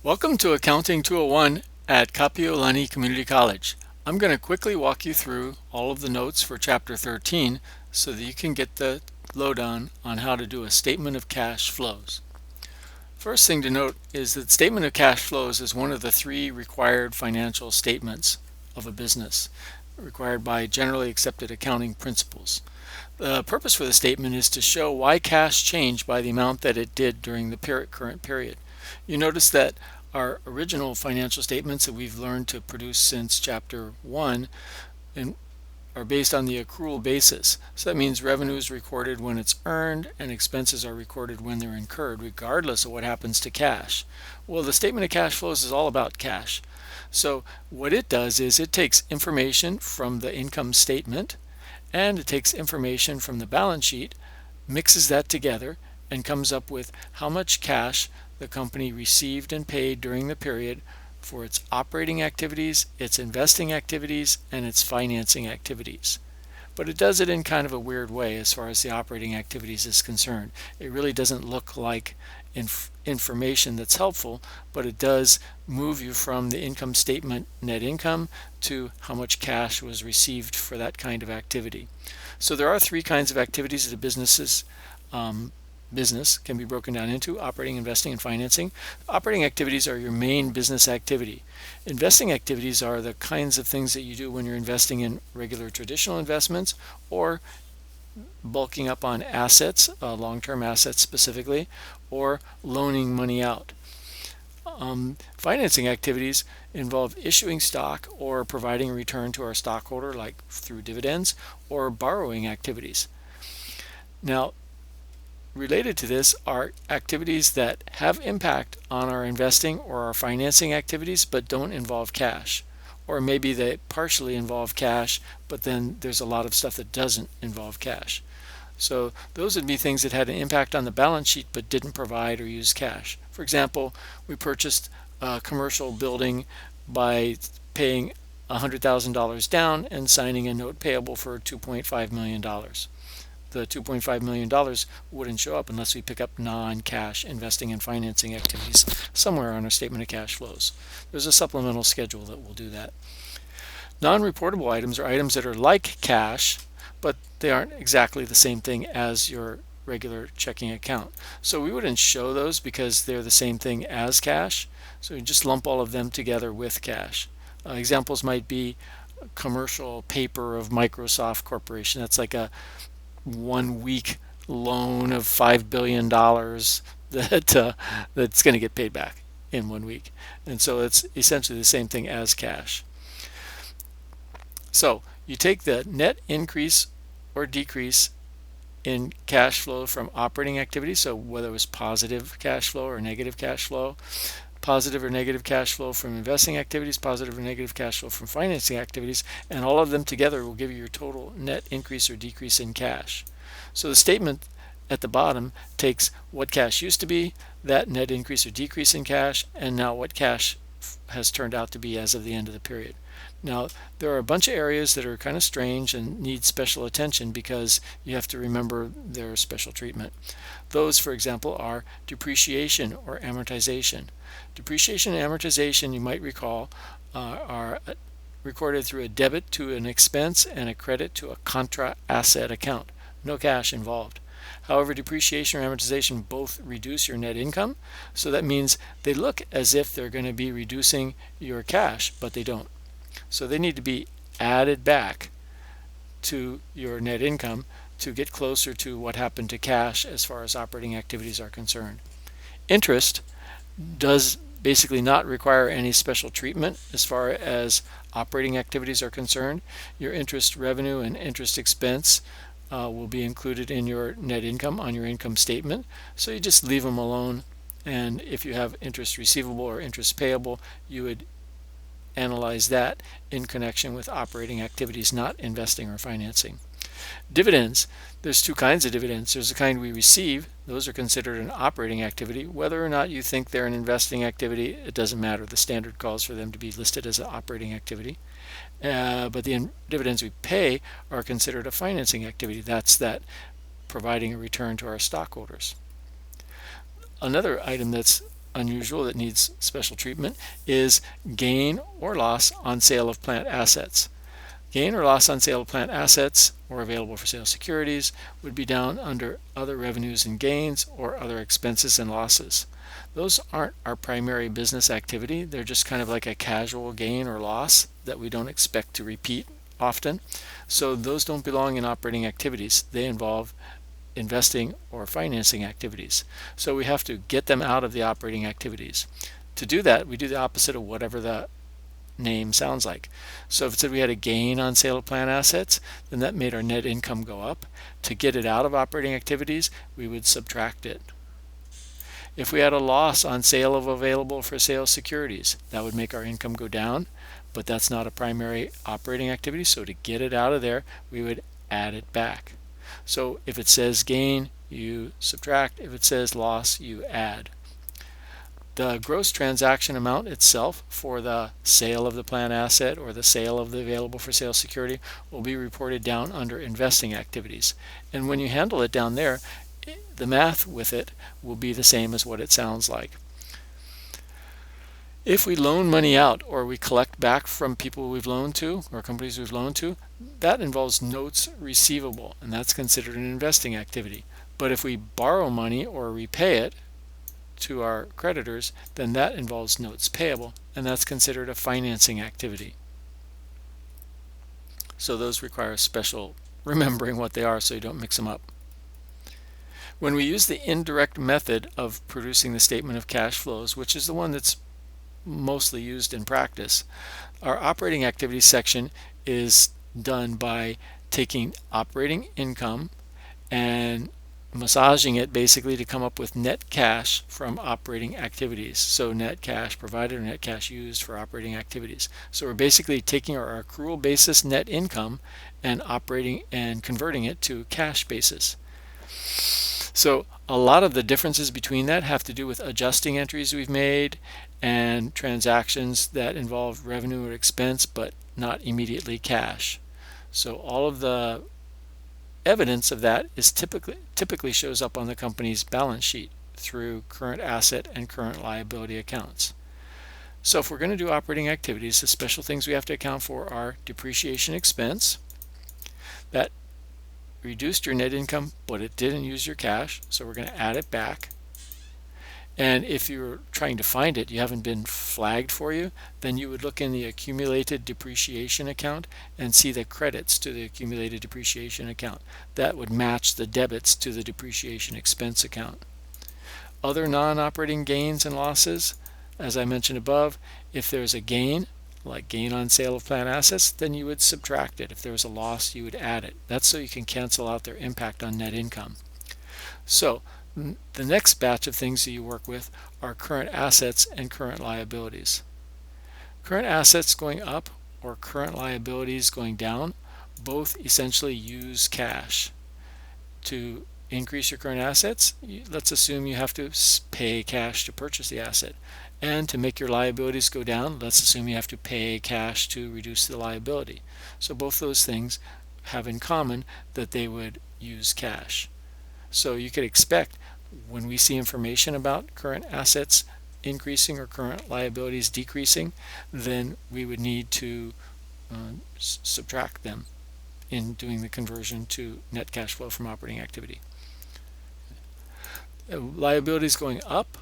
Welcome to Accounting 201 at Kapiolani Community College. I'm going to quickly walk you through all of the notes for Chapter 13 so that you can get the lowdown on how to do a statement of cash flows. First thing to note is that statement of cash flows is one of the three required financial statements of a business, required by generally accepted accounting principles. The purpose for the statement is to show why cash changed by the amount that it did during the current period. You notice that our original financial statements that we've learned to produce since Chapter 1 are based on the accrual basis. So that means revenue is recorded when it's earned and expenses are recorded when they're incurred, regardless of what happens to cash. Well, the statement of cash flows is all about cash. So what it does is it takes information from the income statement and it takes information from the balance sheet, mixes that together, and comes up with how much cash the company received and paid during the period for its operating activities, its investing activities, and its financing activities. But it does it in kind of a weird way as far as the operating activities is concerned. It really doesn't look like information that's helpful, but it does move you from the income statement net income to how much cash was received for that kind of activity. So there are three kinds of activities that a business can be broken down into: operating, investing, and financing. Operating activities are your main business activity. Investing activities are the kinds of things that you do when you're investing in regular traditional investments or bulking up on assets, long-term assets specifically, or loaning money out. Financing activities involve issuing stock or providing a return to our stockholder, like through dividends, or borrowing activities. Now, related to this are activities that have impact on our investing or our financing activities but don't involve cash. Or maybe they partially involve cash, but then there's a lot of stuff that doesn't involve cash. So those would be things that had an impact on the balance sheet but didn't provide or use cash. For example, we purchased a commercial building by paying $100,000 down and signing a note payable for $2.5 million. The $2.5 million wouldn't show up unless we pick up non-cash investing and financing activities somewhere on our statement of cash flows. There's a supplemental schedule that will do that. Non-reportable items are items that are like cash, but they aren't exactly the same thing as your regular checking account. So we wouldn't show those because they're the same thing as cash. So we just lump all of them together with cash. Examples might be commercial paper of Microsoft Corporation. That's like a 1 week loan of $5 billion that's going to get paid back in 1 week. And so it's essentially the same thing as cash. So you take the net increase or decrease in cash flow from operating activities, so whether it was positive cash flow or negative cash flow, positive or negative cash flow from investing activities, positive or negative cash flow from financing activities, and all of them together will give you your total net increase or decrease in cash. So the statement at the bottom takes what cash used to be, that net increase or decrease in cash, and now what cash has turned out to be as of the end of the period. Now, there are a bunch of areas that are kind of strange and need special attention because you have to remember their special treatment. Those, for example, are depreciation or amortization. Depreciation and amortization, you might recall, are recorded through a debit to an expense and a credit to a contra asset account. No cash involved. However, depreciation or amortization both reduce your net income, so that means they look as if they're going to be reducing your cash, but they don't. So they need to be added back to your net income to get closer to what happened to cash as far as operating activities are concerned. Interest does basically not require any special treatment as far as operating activities are concerned. Your interest revenue and interest expense will be included in your net income on your income statement. So you just leave them alone. And if you have interest receivable or interest payable, you would analyze that in connection with operating activities, not investing or financing. Dividends. There's two kinds of dividends. There's the kind we receive. Those are considered an operating activity. Whether or not you think they're an investing activity, it doesn't matter. The standard calls for them to be listed as an operating activity. But the dividends we pay are considered a financing activity. That's that providing a return to our stockholders. Another item that's unusual that needs special treatment is gain or loss on sale of plant assets. Gain or loss on sale of plant assets or available for sale securities would be down under other revenues and gains or other expenses and losses. Those aren't our primary business activity. They're just kind of like a casual gain or loss that we don't expect to repeat often. So those don't belong in operating activities. They involve investing or financing activities. So we have to get them out of the operating activities. To do that, we do the opposite of whatever the name sounds like. So if it said we had a gain on sale of plant assets, then that made our net income go up. To get it out of operating activities, we would subtract it. If we had a loss on sale of available for sale securities, that would make our income go down, but that's not a primary operating activity, so to get it out of there, we would add it back. So if it says gain, you subtract. If it says loss, you add. The gross transaction amount itself for the sale of the plant asset or the sale of the available for sale security will be reported down under investing activities. And when you handle it down there, the math with it will be the same as what it sounds like. If we loan money out or we collect back from people we've loaned to or companies we've loaned to, that involves notes receivable, and that's considered an investing activity. But if we borrow money or repay it to our creditors, then that involves notes payable, and that's considered a financing activity. So those require special remembering what they are so you don't mix them up. When we use the indirect method of producing the statement of cash flows, which is the one that's mostly used in practice, our operating activities section is done by taking operating income and massaging it basically to come up with net cash from operating activities. So net cash provided or net cash used for operating activities. So we're basically taking our accrual basis net income and operating and converting it to cash basis. So a lot of the differences between that have to do with adjusting entries we've made and transactions that involve revenue or expense but not immediately cash. So all of the evidence of that is typically shows up on the company's balance sheet through current asset and current liability accounts. So if we're going to do operating activities, the special things we have to account for are depreciation expense. That reduced your net income, but it didn't use your cash, so we're going to add it back. And if you're trying to find it, you haven't been flagged for you, then you would look in the accumulated depreciation account and see the credits to the accumulated depreciation account. That would match the debits to the depreciation expense account. Other non-operating gains and losses, as I mentioned above, if there's a gain, like gain on sale of plant assets, then you would subtract it. If there was a loss, you would add it. That's so you can cancel out their impact on net income. So the next batch of things that you work with are current assets and current liabilities. Current assets going up or current liabilities going down both essentially use cash. To increase your current assets, let's assume you have to pay cash to purchase the asset. And to make your liabilities go down, let's assume you have to pay cash to reduce the liability. So both those things have in common that they would use cash. So you could expect when we see information about current assets increasing or current liabilities decreasing, then we would need to subtract them in doing the conversion to net cash flow from operating activity. Liabilities going up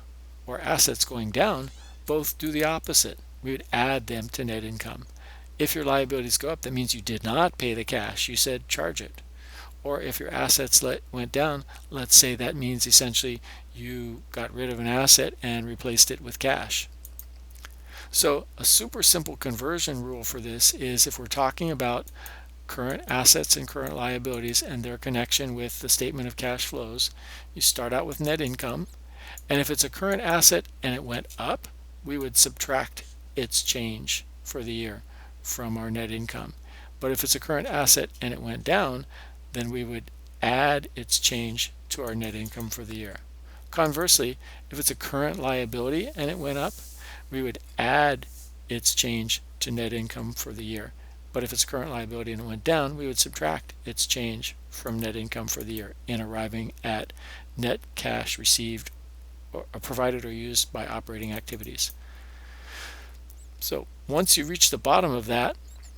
or assets going down both do the opposite. We would add them to net income. If your liabilities go up, that means you did not pay the cash. You said charge it. Or if your assets went down, let's say that means essentially you got rid of an asset and replaced it with cash. So a super simple conversion rule for this is if we're talking about current assets and current liabilities and their connection with the statement of cash flows, you start out with net income, and if it's a current asset and it went up, we would subtract its change for the year from our net income. But if it's a current asset and it went down, then we would add its change to our net income for the year. Conversely, if it's a current liability and it went up, we would add its change to net income for the year. But if it's a current liability and it went down, we would subtract its change from net income for the year in arriving at net cash received provided or used by operating activities. So once you reach the bottom of that,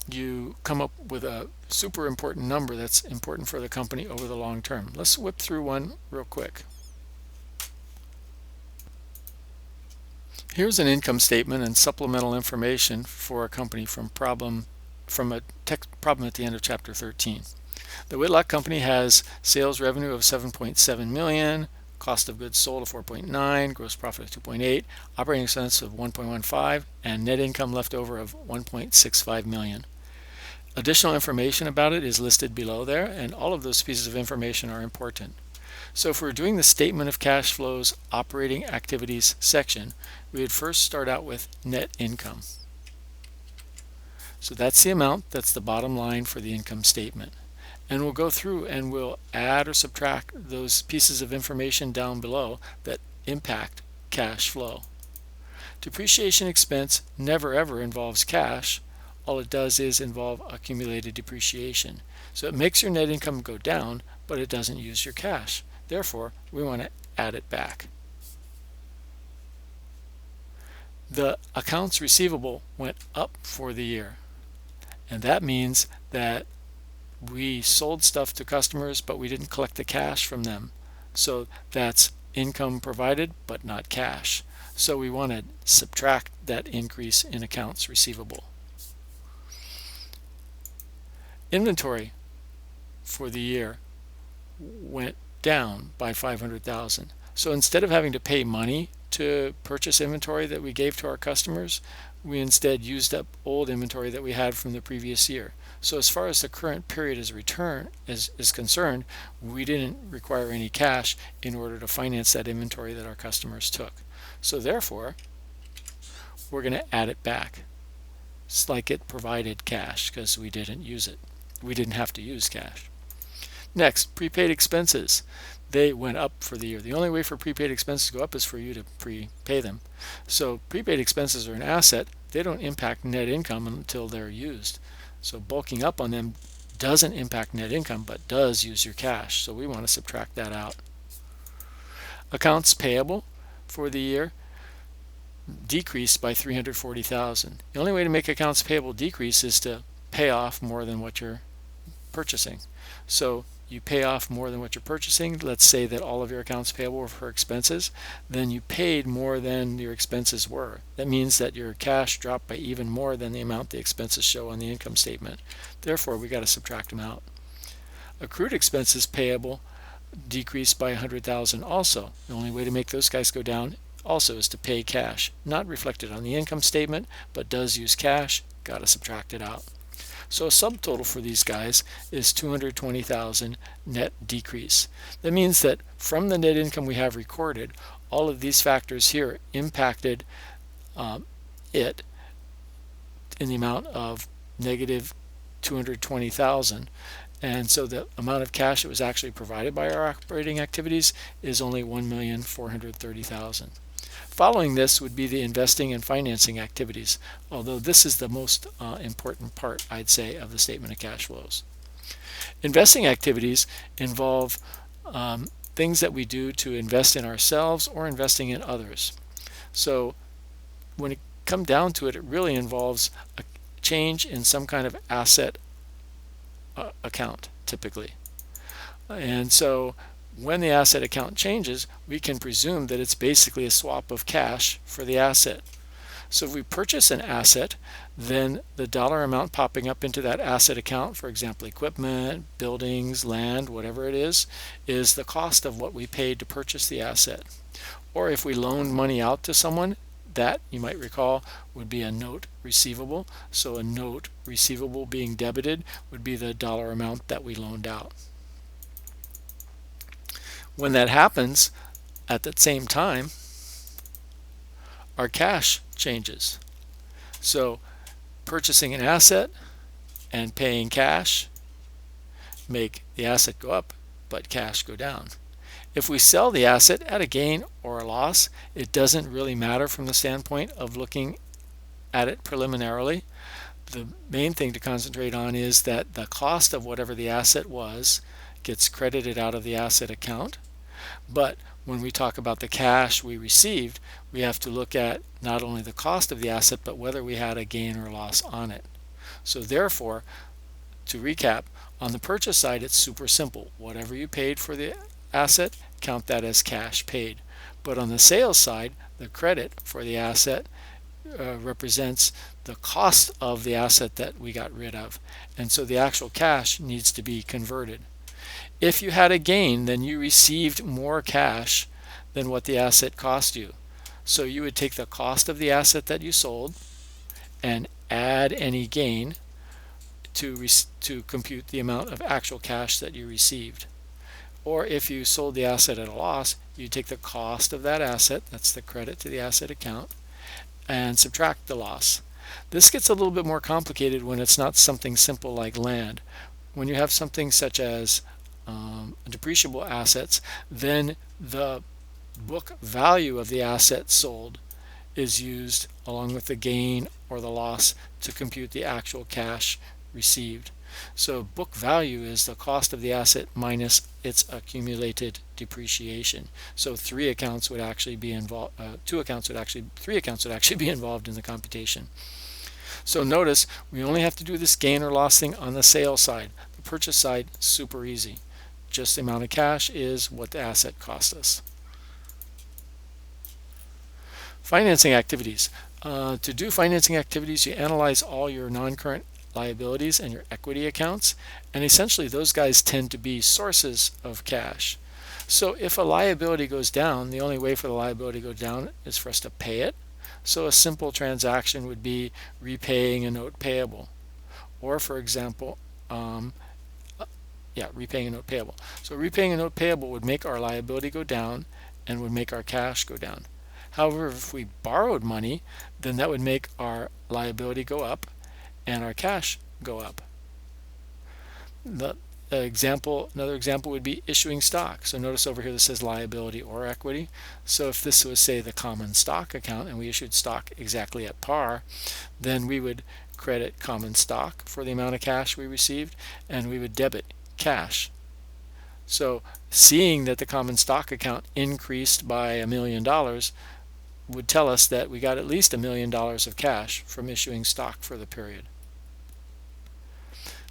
you come up with a super important number that's important for the company over the long term. Let's whip through one real quick. Here's an income statement and supplemental information for a company from a text problem at the end of chapter 13. The Whitlock Company has sales revenue of 7.7 million, cost of goods sold of 4.9, gross profit of 2.8, operating expense of 1.15, and net income left over of 1.65 million. Additional information about it is listed below there, and all of those pieces of information are important. So if we're doing the statement of cash flows operating activities section, we would first start out with net income. So that's the amount, that's the bottom line for the income statement. And we'll go through and we'll add or subtract those pieces of information down below that impact cash flow. Depreciation expense never ever involves cash. All it does is involve accumulated depreciation. So it makes your net income go down, but it doesn't use your cash. Therefore, we want to add it back. The accounts receivable went up for the year. And that means that we sold stuff to customers, but we didn't collect the cash from them. So that's income provided, but not cash. So we want to subtract that increase in accounts receivable. Inventory for the year went down by 500,000. So instead of having to pay money to purchase inventory that we gave to our customers, we instead used up old inventory that we had from the previous year. So as far as the current period is concerned, we didn't require any cash in order to finance that inventory that our customers took. So therefore, we're going to add it back. It's like it provided cash because we didn't use it. We didn't have to use cash. Next, prepaid expenses. They went up for the year. The only way for prepaid expenses to go up is for you to prepay them. So prepaid expenses are an asset. They don't impact net income until they're used. So bulking up on them doesn't impact net income, but does use your cash. So we want to subtract that out. Accounts payable for the year decreased by 340,000. The only way to make accounts payable decrease is to pay off more than what you're purchasing. So you pay off more than what you're purchasing. Let's say that all of your accounts payable were for expenses, then you paid more than your expenses were. That means that your cash dropped by even more than the amount the expenses show on the income statement. Therefore, we got to subtract them out. Accrued expenses payable decreased by 100,000 also. The only way to make those guys go down also is to pay cash. Not reflected on the income statement, but does use cash. Got to subtract it out. So a subtotal for these guys is 220,000 net decrease. That means that from the net income we have recorded, all of these factors here impacted it in the amount of negative 220,000. And so the amount of cash that was actually provided by our operating activities is only 1,430,000. Following this would be the investing and financing activities, although this is the most important part, I'd say, of the statement of cash flows. Investing activities involve things that we do to invest in ourselves or investing in others. So when it comes down to it, it really involves a change in some kind of asset account, typically. And so when the asset account changes, we can presume that it's basically a swap of cash for the asset. So if we purchase an asset, then the dollar amount popping up into that asset account, for example, equipment, buildings, land, whatever it is the cost of what we paid to purchase the asset. Or if we loaned money out to someone, that, you might recall, would be a note receivable. So a note receivable being debited would be the dollar amount that we loaned out. When that happens, at that same time, our cash changes. So purchasing an asset and paying cash make the asset go up, but cash go down. If we sell the asset at a gain or a loss, it doesn't really matter from the standpoint of looking at it preliminarily. The main thing to concentrate on is that the cost of whatever the asset was gets credited out of the asset account. But when we talk about the cash we received, we have to look at not only the cost of the asset, but whether we had a gain or loss on it. So therefore, to recap, on the purchase side, it's super simple. Whatever you paid for the asset, count that as cash paid. But on the sales side, the credit for the asset represents the cost of the asset that we got rid of. And so the actual cash needs to be converted. If you had a gain, then you received more cash than what the asset cost you. So you would take the cost of the asset that you sold and add any gain to compute the amount of actual cash that you received. Or if you sold the asset at a loss, you take the cost of that asset, that's the credit to the asset account, and subtract the loss. This gets a little bit more complicated when it's not something simple like land. When you have something such as depreciable assets, then the book value of the asset sold is used along with the gain or the loss to compute the actual cash received. So book value is the cost of the asset minus its accumulated depreciation. So three accounts would actually be involved in the computation. So notice we only have to do this gain or loss thing on the sales side. The purchase side, super easy. Just the amount of cash is what the asset cost us. Financing activities. To do financing activities, you analyze all your non-current liabilities and your equity accounts, and essentially those guys tend to be sources of cash. So if a liability goes down, the only way for the liability to go down is for us to pay it. So a simple transaction would be repaying a note payable, or for example, repaying a note payable. So repaying a note payable would make our liability go down and would make our cash go down. However, if we borrowed money, then that would make our liability go up and our cash go up. Another example would be issuing stock. So notice over here this says liability or equity. So if this was, say, the common stock account and we issued stock exactly at par, then we would credit common stock for the amount of cash we received, and we would debit cash. So seeing that the common stock account increased by $1 million would tell us that we got at least $1 million of cash from issuing stock for the period.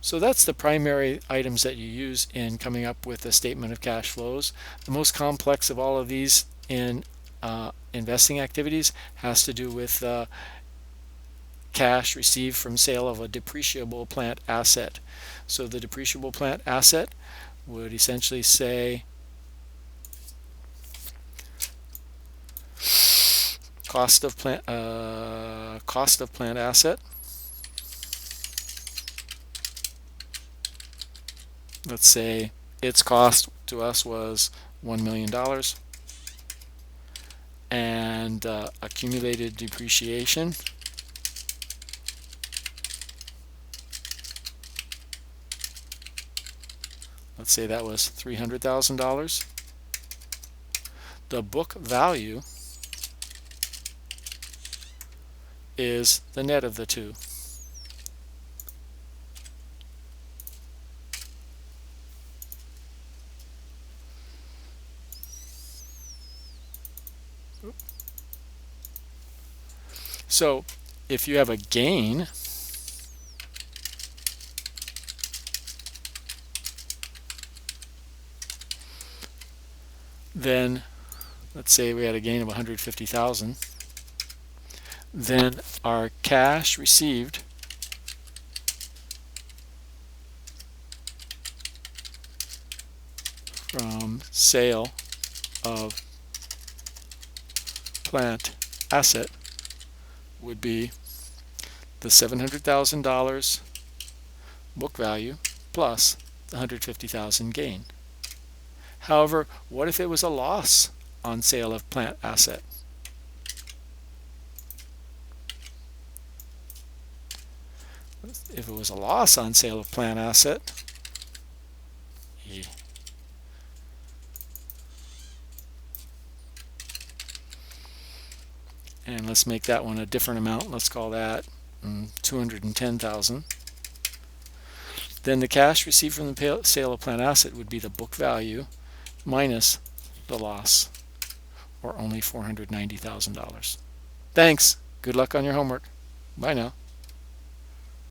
So that's the primary items that you use in coming up with a statement of cash flows. The most complex of all of these in investing activities has to do with cash received from sale of a depreciable plant asset. So the depreciable plant asset would essentially say cost of plant asset. Let's say its cost to us was $1 million, and accumulated depreciation let's say that was $300,000. The book value is the net of the two. So if you have a gain, then let's say we had a gain of 150,000, then our cash received from sale of plant asset would be the $700,000 book value plus the 150,000 gain. However, what if it was a loss on sale of plant asset? If it was a loss on sale of plant asset, and let's make that one a different amount. Let's call that 210,000. Then the cash received from the sale of plant asset would be the book value minus the loss. or only $490,000. Thanks. Good luck on your homework. Bye now.